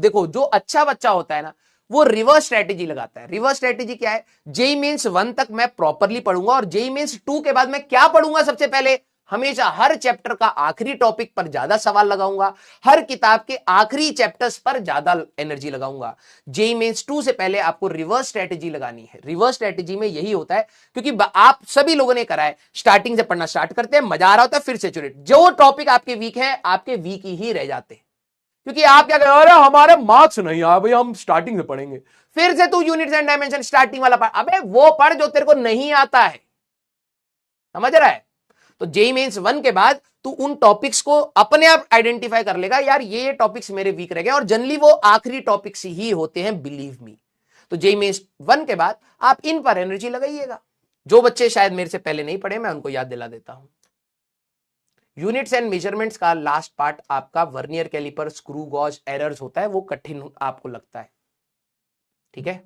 देखो जो अच्छा बच्चा होता है ना वो रिवर्स स्ट्रेटेजी लगाता है। रिवर्स स्ट्रेटेजी क्या है? जेई मींस 1 तक मैं प्रॉपरली पढ़ूंगा और जेई मींस 2 के बाद मैं क्या पढ़ूंगा? सबसे पहले हमेशा हर चैप्टर का आखिरी टॉपिक पर ज्यादा सवाल लगाऊंगा, हर किताब के आखिरी चैप्टर्स पर ज्यादा एनर्जी लगाऊंगा। जेई मींस 2 से पहले आपको रिवर्स स्ट्रेटेजी लगानी है। रिवर्स स्ट्रेटेजी में यही होता है, क्योंकि आप सभी लोगों ने करा है, स्टार्टिंग से पढ़ना स्टार्ट करते हैं, मजा आ रहा होता है, फिर सेचुरेट, जो टॉपिक आपके वीक है आपके वीक ही रह जाते हैं। क्योंकि आप क्या करें, अरे हमारे मार्क्स नहीं आए भाई, हम स्टार्टिंग से पढ़ेंगे, फिर से तू यूनिट्स एंड डायमेंशन स्टार्टिंग वाला पढ़। अबे वो पढ़ जो तेरे को नहीं आता है, समझ रहा है? तो जेई मेंस 1 के बाद तू उन टॉपिक्स को अपने आप आइडेंटिफाई कर लेगा, यार ये टॉपिक्स मेरे वीक रह गए, और जनरली वो आखिरी टॉपिक्स ही होते हैं, बिलीव मी। तो जेई मेंस 1 के बाद आप इन पर एनर्जी लगाइएगा। जो बच्चे शायद मेरे से पहले नहीं पढ़े, मैं उनको याद दिला देता हूं। यूनिट्स एंड मेजरमेंट्स का लास्ट पार्ट आपका vernier caliper, screw gauge, errors होता है, वो कठिन आपको लगता है, ठीक है।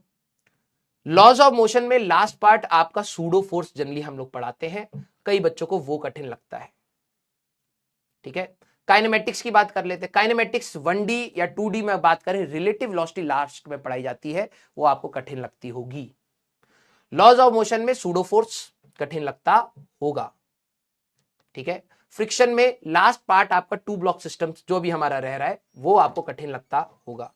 लॉज ऑफ मोशन में लास्ट पार्ट आपका सूडो फोर्स जनरली हम लोग पढ़ाते हैं, कई बच्चों को वो कठिन लगता है, ठीक है। काइनेमेटिक्स की बात कर लेते हैं। काइनेमेटिक्स 1D या 2D में बात करें, रिलेटिव वेलोसिटी लास्ट में पढ़ाई जाती है, वो आपको कठिन लगती होगी। लॉज ऑफ मोशन में सूडो फोर्स कठिन लगता होगा, ठीक है। फ्रिक्शन में लास्ट पार्ट आपका 2 ब्लॉक सिस्टम जो भी हमारा रह रहा है वो आपको कठिन लगता होगा।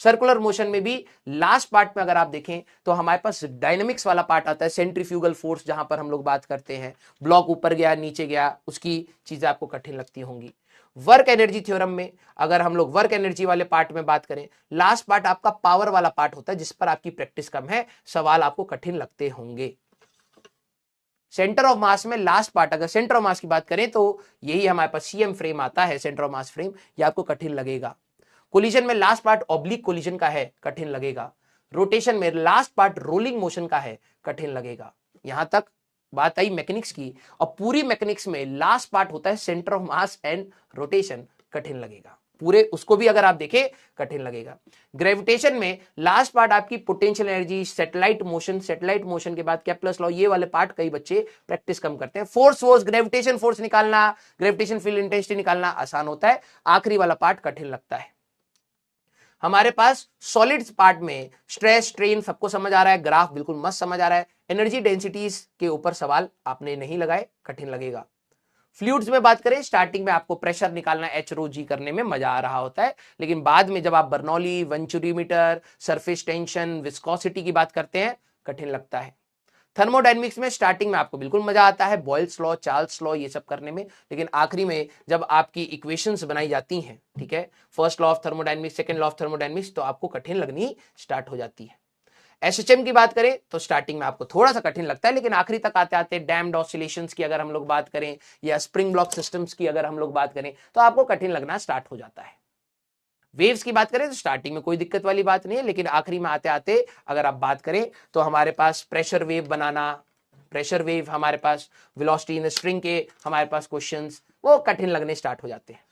सर्कुलर मोशन में भी लास्ट पार्ट में अगर आप देखें तो हमारे पास डायनेमिक्स वाला पार्ट आता है, सेंट्रीफ्यूगल फोर्स, जहां पर हम लोग बात करते हैं ब्लॉक ऊपर गया नीचे गया, उसकी चीजें आपको कठिन लगती होंगी। वर्क एनर्जी थ्योरम में अगर हम लोग वर्क एनर्जी वाले पार्ट में बात करें, लास्ट पार्ट आपका पावर वाला पार्ट होता है, जिस पर आपकी प्रैक्टिस कम है, सवाल आपको कठिन लगते होंगे। सेंटर ऑफ मास में लास्ट पार्ट, अगर सेंटर ऑफ मास की बात करें तो यही हमारे पास सीएम फ्रेम आता है, सेंटर ऑफ मास फ्रेम, ये आपको कठिन लगेगा। कोलिजन में लास्ट पार्ट ऑब्लिक कोलिजन का है, कठिन लगेगा। रोटेशन में लास्ट पार्ट रोलिंग मोशन का है, कठिन लगेगा। यहां तक बात आई मैकेनिक्स की, और पूरी मैकेनिक्स में लास्ट पार्ट होता है centre of mass and rotation, कठिन लगेगा पूरे, उसको भी अगर आप देखें कठिन लगेगा। ग्रेविटेशन में लास्ट पार्ट आपकी पोटेंशियल एनर्जी, सैटेलाइट मोशन के बाद केप्लर्स लॉ, ये वाले पार्ट कई बच्चे प्रैक्टिस कम करते हैं। फोर्स ग्रेविटेशन फोर्स निकालना, ग्रेविटेशन फील्ड इंटेंसिटी निकालना आसान होता है, आखिरी वाला पार्ट कठिन लगता है। हमारे पास सॉलिड्स पार्ट में स्ट्रेस स्ट्रेन सबको समझ आ रहा है, ग्राफ बिल्कुल मस्त समझ आ रहा है। एनर्जी डेंसिटीज के ऊपर सवाल आपने नहीं लगाए, कठिन लगेगा। फ्लूइड्स में बात करें, स्टार्टिंग में आपको प्रेशर निकालना, एच रो जी करने में मजा आ रहा होता है, लेकिन बाद में जब आप Bernoulli, venturimeter, surface tension, viscosity की बात करते हैं, कठिन लगता है। थर्मोडायनेमिक्स में स्टार्टिंग में आपको बिल्कुल मजा आता है, बॉयल्स लॉ, चार्ल्स लॉ, ये सब करने में, लेकिन आखिरी में जब आपकी इक्वेशंस बनाई जाती हैं, ठीक है, first law of thermodynamics, second law of thermodynamics, तो आपको कठिन लगनी स्टार्ट हो जाती है। एसएचएम की बात करें तो स्टार्टिंग में आपको थोड़ा सा कठिन लगता है, लेकिन आखिरी तक आते आते डैम्ड ऑसिलेशंस की अगर हम लोग बात करें, या स्प्रिंग ब्लॉक सिस्टम्स की अगर हम लोग बात करें, तो आपको कठिन लगना स्टार्ट हो जाता है। वेव्स की बात करें तो स्टार्टिंग में कोई दिक्कत वाली बात नहीं है, लेकिन आखिरी में आते आते अगर आप बात करें तो हमारे पास प्रेशर वेव बनाना, प्रेशर वेव, हमारे पास वेलोसिटी इन स्ट्रिंग के हमारे पास क्वेश्चंस, वो कठिन लगने स्टार्ट हो जाते हैं।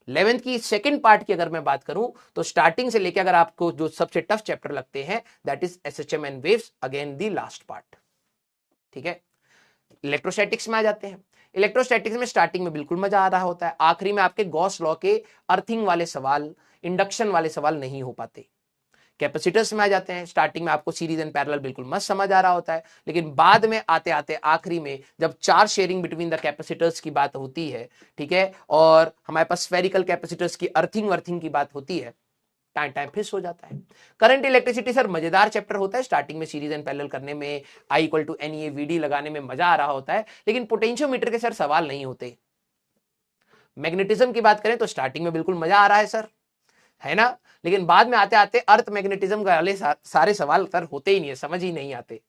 11th की सेकंड पार्ट की अगर मैं बात करूं तो स्टार्टिंग से लेकर अगर आपको जो सबसे टफ चैप्टर लगते हैं, that is SHM and waves, again the last part, ठीक है। इलेक्ट्रोस्टैटिक्स में आ जाते हैं। इलेक्ट्रोस्टैटिक्स में स्टार्टिंग में बिल्कुल मजा आ रहा होता है, आखिरी में आपके गॉस लॉ के अर्थिंग वाले सवाल, इंडक्शन वाले सवाल नहीं हो पाते। कैपेसिटर्स में आ जाते हैं, स्टार्टिंग में आपको सीरीज एंड पैरेलल बिल्कुल मस्त समझ आ रहा होता है, लेकिन बाद में आते आते आखिरी में जब charge sharing between the capacitors की बात होती है, ठीक है, और हमारे पास स्फेरिकल कैपेसिटर्स की अर्थिंग की बात होती है, टाइम फिक्स हो जाता है। करंट इलेक्ट्रिसिटी सर मजेदार चैप्टर होता है, स्टार्टिंग में सीरीज एंड पैरेलल करने में, I equal to NE VD लगाने में मजा आ रहा होता है, लेकिन पोटेंशियोमीटर के सर सवाल नहीं होते। मैग्नेटिज्म की बात करें तो स्टार्टिंग में बिल्कुल मजा आ रहा है सर, है ना, लेकिन बाद में आते आते अर्थ मैग्नेटिज्म वाले सारे सवाल सर होते ही नहीं है, समझ ही नहीं आते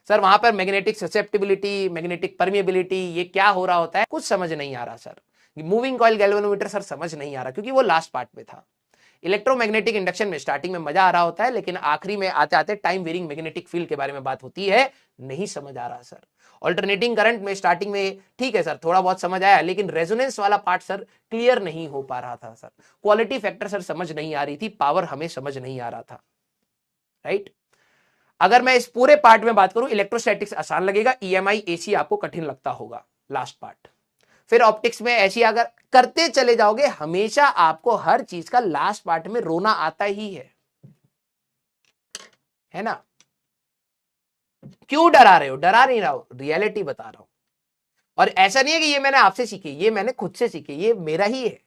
सर। वहां पर मैग्नेटिक ससेप्टिबिलिटी, मैग्नेटिक परमिएबिलिटी, ये क्या हो रहा होता है, कुछ समझ नहीं आ रहा sir. Moving coil galvanometer sir समझ नहीं आ रहा, क्योंकि वो लास्ट पार्ट में था। इलेक्ट्रोमैग्नेटिक इंडक्शन में स्टार्टिंग में मजा आ रहा होता है, लेकिन आखिरी में आते आते टाइम वेरिंग मैग्नेटिक फील्ड के बारे में बात होती है, नहीं समझ आ रहा सर। ऑल्टरनेटिंग करंट में स्टार्टिंग में ठीक है सर, थोड़ा बहुत समझ आया, लेकिन रेजोनेंस वाला पार्ट सर क्लियर नहीं हो पा रहा था सर। क्वालिटी फैक्टर सर समझ नहीं आ रही थी, पावर हमें समझ नहीं आ रहा था, राइट। अगर मैं इस पूरे पार्ट में बात करूं, इलेक्ट्रोस्टैटिक्स आसान लगेगा, EMI AC आपको कठिन लगता होगा, लास्ट पार्ट। फिर ऑप्टिक्स में ऐसी अगर करते चले जाओगे हमेशा आपको हर चीज का लास्ट पार्ट में रोना आता ही है ना। क्यों डरा रहे हो? डरा नहीं रहा हूं, रियलिटी बता रहा हूं। और ऐसा नहीं है कि ये मैंने आपसे सीखी, ये मैंने खुद से सीखी, ये मेरा ही है।